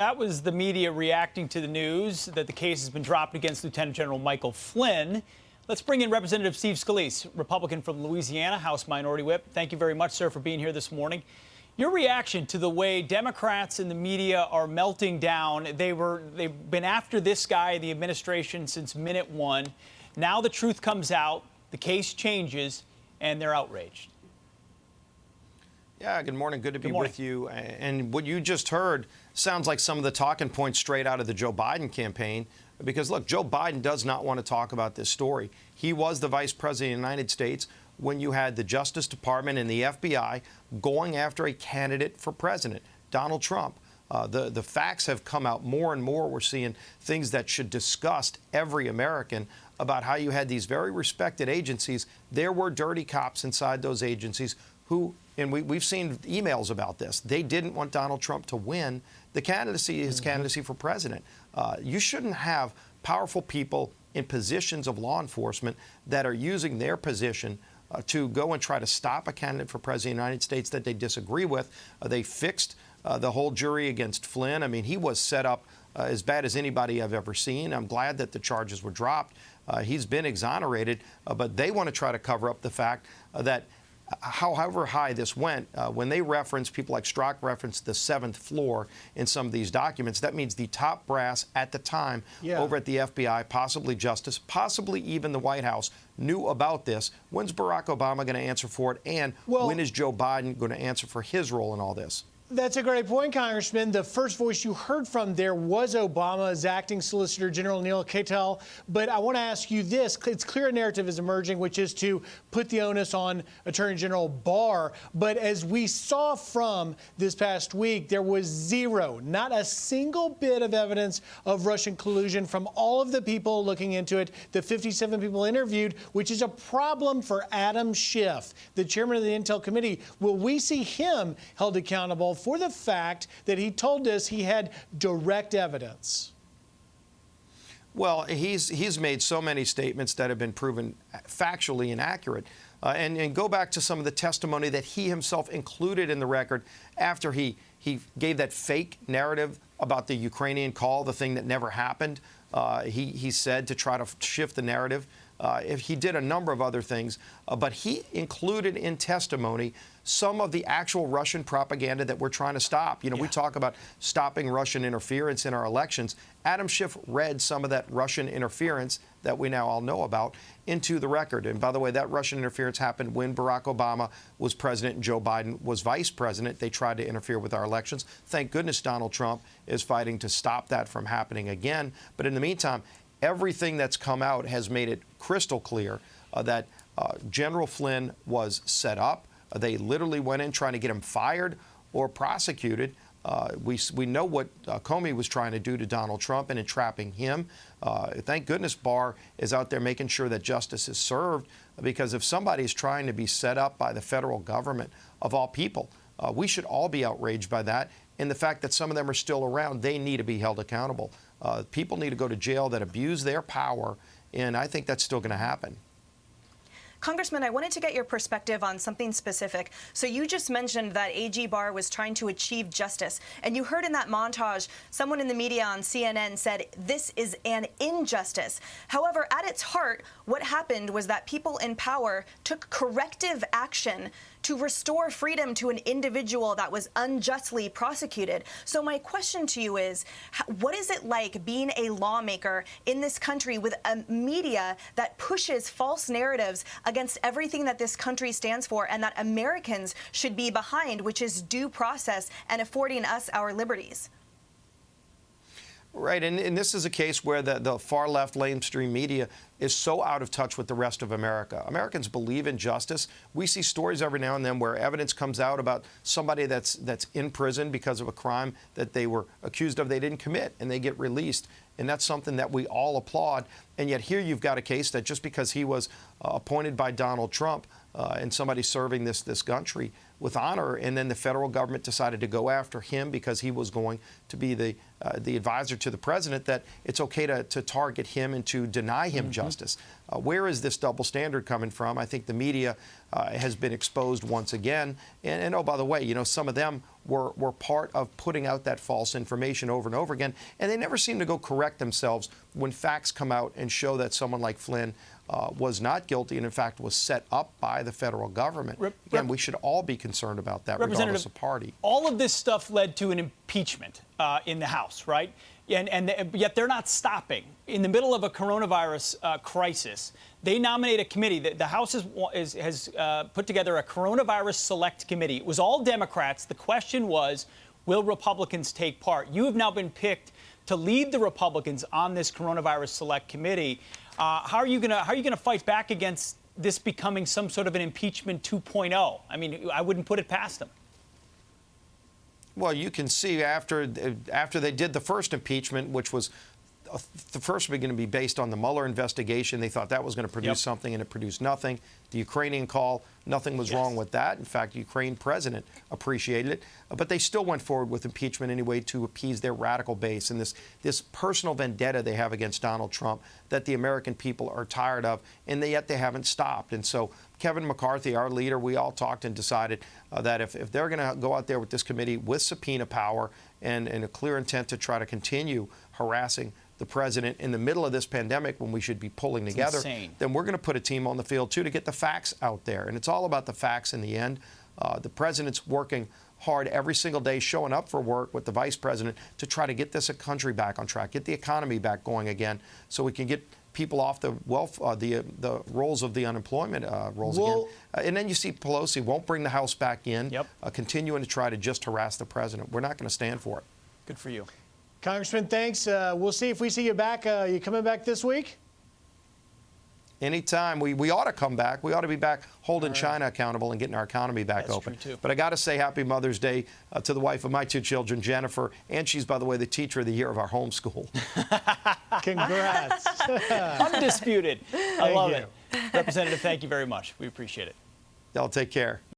That was the media reacting to the news that the case has been dropped against Lieutenant General Michael Flynn. Let's bring in Representative Steve Scalise, Republican from Louisiana, House Minority Whip. Thank you very much, sir, for being here this morning. Your reaction to the way Democrats and the media are melting down. They've been after this guy, the administration, since minute one. Now the truth comes out, the case changes, and they're outraged. Yeah, good morning. Good to be with you. And what you just heard sounds like some of the talking points straight out of the Joe Biden campaign. Because, look, Joe Biden does not want to talk about this story. He was the vice president of the United States when you had the Justice Department and the FBI going after a candidate for president, Donald Trump. The facts have come out more and more. We're seeing things that should disgust every American about how you had these very respected agencies. There were dirty cops inside those agencies who, and we've seen emails about this, they didn't want Donald Trump to win the candidacy, his candidacy for president. You shouldn't have powerful people in positions of law enforcement that are using their position to go and try to stop a candidate for president of the United States that they disagree with. They fixed the whole jury against Flynn. I mean, he was set up as bad as anybody I've ever seen. I'm glad that the charges were dropped. He's been exonerated, but they want to try to cover up the fact that however high this went, when they reference, people like Strzok referenced the 7th floor in some of these documents, that means the top brass at the time over at the FBI, possibly Justice, possibly even the White House, knew about this. When's Barack Obama going to answer for it? And when is Joe Biden going to answer for his role in all this? That's a great point, Congressman. The first voice you heard from there was Obama's acting Solicitor General Neil Cattell. But I want to ask you this. It's clear a narrative is emerging, which is to put the onus on Attorney General Barr. But as we saw from this past week, there was zero, not a single bit of evidence of Russian collusion from all of the people looking into it, the 57 people interviewed, which is a problem for Adam Schiff, the chairman of the Intel Committee. Will we see him held accountable for the fact that he told us he had direct evidence? Well, he's made so many statements that have been proven factually inaccurate. And go back to some of the testimony that he himself included in the record after he gave that fake narrative about the Ukrainian call, the thing that never happened. He said to try to shift the narrative. He did a number of other things, but he included in testimony some of the actual Russian propaganda that we're trying to stop. You know, we talk about stopping Russian interference in our elections. Adam Schiff read some of that Russian interference that we now all know about into the record. And by the way, that Russian interference happened when Barack Obama was president and Joe Biden was vice president. They tried to interfere with our elections. Thank goodness Donald Trump is fighting to stop that from happening again. But in the meantime, everything that's come out has made it crystal clear that General Flynn was set up. They literally went in trying to get him fired or prosecuted. We know what Comey was trying to do to Donald Trump and entrapping him. Thank goodness Barr is out there making sure that justice is served, because if somebody is trying to be set up by the federal government, of all people, we should all be outraged by that. And the fact that some of them are still around, they need to be held accountable. People need to go to jail that abuse their power, and I think that's still going to happen. Congressman, I wanted to get your perspective on something specific. So you just mentioned that AG Barr was trying to achieve justice. And you heard in that montage, someone in the media on CNN said, this is an injustice. However, at its heart, what happened was that people in power took corrective action to restore freedom to an individual that was unjustly prosecuted. So my question to you is, what is it like being a lawmaker in this country with a media that pushes false narratives against everything that this country stands for and that Americans should be behind, which is due process and affording us our liberties? Right, and this is a case where the far-left mainstream media is so out of touch with the rest of America. Americans believe in justice. We see stories every now and then where evidence comes out about somebody that's in prison because of a crime that they were accused of they didn't commit, and they get released. And that's something that we all applaud. And yet here you've got a case that just because he was appointed by Donald Trump and somebody serving this country, with honor, and then the federal government decided to go after him because he was going to be the advisor to the president, that it's okay to target him and to deny him justice. Where is this double standard coming from? I think the media has been exposed once again. And oh, by the way, you know, some of them were part of putting out that false information over and over again, and they never seem to go correct themselves when facts come out and show that someone like Flynn was not guilty and, in fact, was set up by the federal government. Again, we should all be concerned about that, regardless of party. All of this stuff led to an impeachment in the House, right? And yet they're not stopping. In the middle of a coronavirus crisis, they nominate a committee. The House has put together a coronavirus select committee. It was all Democrats. The question was, will Republicans take part? You have now been picked to lead the Republicans on this coronavirus select committee. How are you gonna fight back against this becoming some sort of an impeachment 2.0? I mean, I wouldn't put it past them. Well, you can see after they did the first impeachment, which was the first was going to be based on the Mueller investigation. They thought that was going to produce something, and it produced nothing. The Ukrainian call, nothing was wrong with that. In fact, the Ukraine president appreciated it. But they still went forward with impeachment anyway to appease their radical base and this personal vendetta they have against Donald Trump that the American people are tired of, and yet they haven't stopped. And so Kevin McCarthy, our leader, we all talked and decided that if they're going to go out there with this committee with subpoena power and a clear intent to try to continue harassing the president in the middle of this pandemic when we should be pulling together, then we're going to put a team on the field, too, to get the facts out there. And it's all about the facts in the end. The president's working hard every single day, showing up for work with the vice president to try to get this country back on track, get the economy back going again, so we can get people off the the rolls of the unemployment rolls again. And then you see Pelosi won't bring the House back in, continuing to try to just harass the president. We're not going to stand for it. Good for you. Congressman, thanks. We'll see if we see you back. You coming back this week? Anytime. We ought to come back. We ought to be back holding China accountable and getting our economy back open. True, too. But I got to say happy Mother's Day to the wife of my two children, Jennifer, and she's, by the way, the teacher of the year of our homeschool. Congrats. Undisputed. I love it. Representative, thank you very much. We appreciate it. Y'all take care.